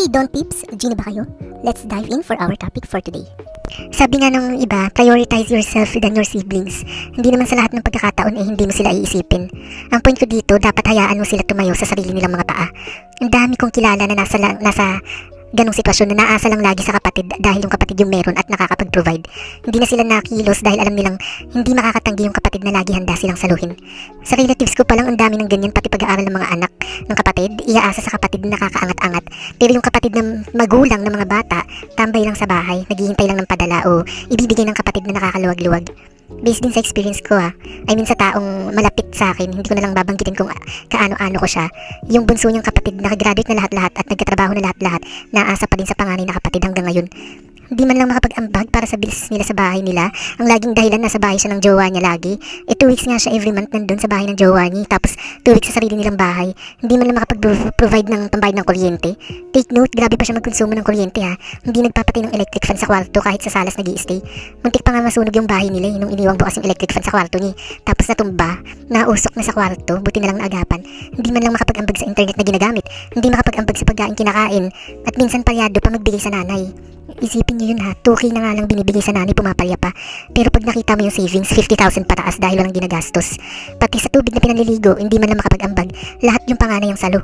Hey Don Peeps, Gina ba kayo? Let's dive in for our topic for today. Sabi nga ng iba, prioritize yourself than your siblings. Hindi naman sa lahat ng pagkakataon hindi mo sila iisipin. Ang point ko dito, dapat hayaan mo sila tumayo sa sarili nilang mga paa. Ang dami kong kilala na nasa ganong sitwasyon na naasa lang lagi sa kapatid dahil yung kapatid yung meron at nakakapag-provide. Hindi na sila nakilos dahil alam nilang hindi makakatanggi yung kapatid na lagi handa silang saluhin. Sa relatives ko palang ang dami ng ganyan, pati pag-aaral ng mga anak ng kapatid, iaasa sa kapatid na nakakaangat-angat. Pero yung kapatid ng magulang ng mga bata, tambay lang sa bahay, naghihintay lang ng padala o ibibigay ng kapatid na nakakaluwag-luwag. Based din sa experience ko I mean sa taong malapit sa akin, hindi ko na lang babanggitin kung kaano-ano ko siya. Yung bunso niyang kapatid, nakagraduate na lahat-lahat at nagkatrabaho na lahat-lahat, naasa pa din sa panganay na kapatid hanggang ngayon. Hindi man lang makapag-ambag para sa bills nila sa bahay nila. Ang laging dahilan nasa bahay siya ng jowa niya lagi. 2 weeks nga siya every month nandun sa bahay ng jowa niya. Tapos 2 weeks sa sarili nilang bahay. Hindi man lang makapag-provide ng pambayad ng kuryente. Take note, grabe pa siya magkonsumo ng kuryente Hindi nagpapatay ng electric fan sa kwarto kahit sa salas nag-i-stay. Muntik pa nga masunog yung bahay nila nung iniwang bukas yung electric fan sa kwarto niya. Tapos natumba, nausok na sa kwarto, buti na lang naagapan. Hindi man lang makapag-ambag sa internet na ginagamit. Hindi makapag-ambag sa pagkain kinakain. At minsan palyado pa magbigay sa nanay. Isipin nyo yun 2K na nga lang binibigay sa nanay, pumapalya pa. Pero pag nakita mo yung savings, 50,000 pataas dahil walang ginagastos. Pati sa tubig na pinanliligo, hindi man lang makapag-ambag. Lahat yung panganay ang salo.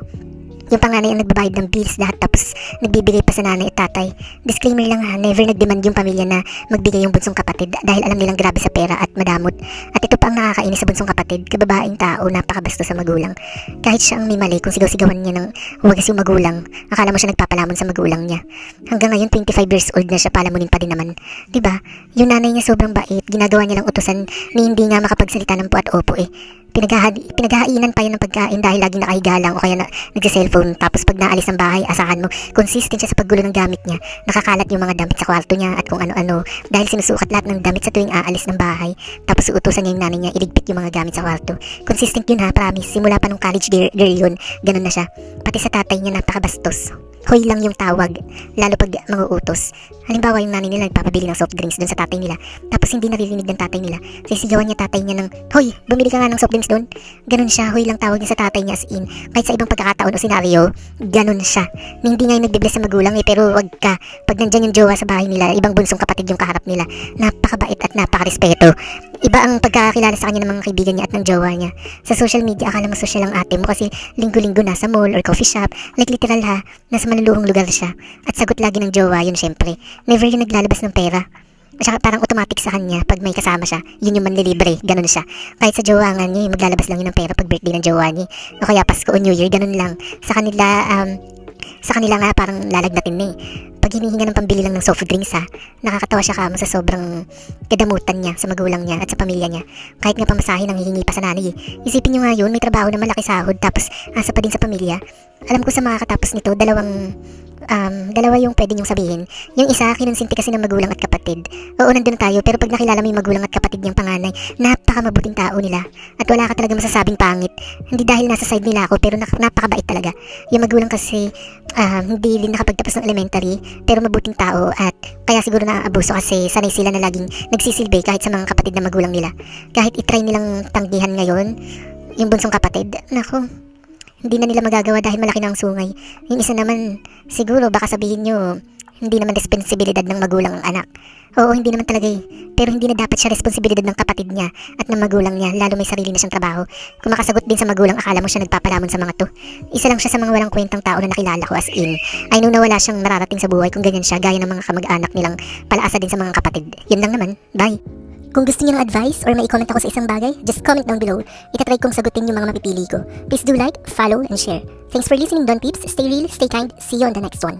Yung panganay ang nagbabayad ng bills lahat tapos nagbibigay pa sa nanay at tatay. Disclaimer lang never nagdemand yung pamilya na magbigay yung bunsong kapatid dahil alam nilang grabe sa pera at madamot. At ito pa ang nakakainis sa bunsong kapatid, kababaeng tao, napakabasto sa magulang. Kahit siya ang may mali kung sigaw-sigawan niya ng wagas yung magulang, akala mo siya nagpapalamon sa magulang niya. Hanggang ngayon 25 years old na siya, palamunin pa din naman. Diba? Yung nanay niya sobrang bait, ginagawa niya lang utusan ni hindi nga makapagsalita ng po at opo Pinaghahainan pa yan ng pagkain dahil laging nakahiga lang o kaya nagsa-cellphone. Tapos pag naalis ng bahay, asahan mo, consistent siya sa paggulo ng gamit niya. Nakakalat yung mga damit sa kwarto niya at kung ano-ano dahil sinusukat lahat ng damit sa tuwing aalis ng bahay. Tapos uutusan niya yung nanay niya, iligpit yung mga gamit sa kwarto. Consistent yun promise. Simula pa nung college girl yun, ganun na siya. Pati sa tatay niya napakabastos. Hoy lang yung tawag, lalo pag mga utos. Halimbawa yung nanay nila nagpapabili ng soft drinks doon sa tatay nila, tapos hindi naririnig ng tatay nila. Sisigawan niya tatay niya ng, hoy, bumili ka nga ng soft drinks doon. Ganun siya, hoy lang tawag niya sa tatay niya as in. Kahit sa ibang pagkakataon o senaryo, ganun siya. Hindi nga yung nagbibless sa magulang pero wag ka. Pag nandyan yung jowa sa bahay nila, ibang bunsong kapatid yung kaharap nila. Napakabait at napakarespeto. Iba ang pagkakakilala sa kanya ng mga kaibigan niya at ng jowa niya. Sa social media, akala mo social ang ate mo kasi linggo-linggo nasa mall or coffee shop. Like literal nasa maluluhong lugar siya. At sagot lagi ng jowa yun syempre. Never yung naglalabas ng pera. At saka parang automatic sa kanya pag may kasama siya, yun yung manlilibre, ganun siya. Kahit sa jowangan niya, yung maglalabas lang yun ng pera pag birthday ng jowa niya. O kaya Pasko o New Year, ganun lang. Sa kanila nga parang lalagnatin na Pag hinihinga ng pambili lang ng soft drinks nakakatawa siya kamo sa sobrang kadamutan niya sa magulang niya at sa pamilya niya. Kahit nga pamasahe nang hihingi pa sa nanay Isipin nyo nga yun, may trabaho na malaki sahod tapos asa pa din sa pamilya. Alam ko sa makakatapos nito, dalawa yung pwede niyong sabihin. Yung isa, kinonsinti kasi ng magulang at kapatid. Oo, nandun tayo, pero pag nakilala mo yung magulang at kapatid niyang panganay, napakamabuting tao nila. At wala ka talaga masasabing pangit. Hindi dahil nasa side nila ako, pero napakabait talaga. Yung magulang kasi, hindi din nakapagtapos ng elementary, pero mabuting tao at kaya siguro naaabuso kasi sanay sila na laging nagsisilbi kahit sa mga kapatid na magulang nila. Kahit itry nilang tanggihan ngayon, yung bunsong kapatid, nako, hindi na nila magagawa dahil malaki na ang sungay. Yung isa naman, siguro baka sabihin nyo, hindi naman responsibilidad ng magulang ang anak. Oo, hindi naman talaga Pero hindi na dapat siya responsibilidad ng kapatid niya at ng magulang niya, lalo may sarili na siyang trabaho. Kung makasagot din sa magulang, akala mo siya nagpapalamon sa mga to. Isa lang siya sa mga walang kwentang tao na nakilala ko as in. I know na wala siyang mararating sa buhay kung ganyan siya, gaya ng mga kamag-anak nilang palaasa din sa mga kapatid. Yun lang naman. Bye! Kung gusto niyo ng advice or may i-comment ako sa isang bagay, just comment down below. Itatry kong sagutin yung mga mapipili ko. Please do like, follow, and share. Thanks for listening, Don Peeps. Stay real, stay kind. See you on the next one.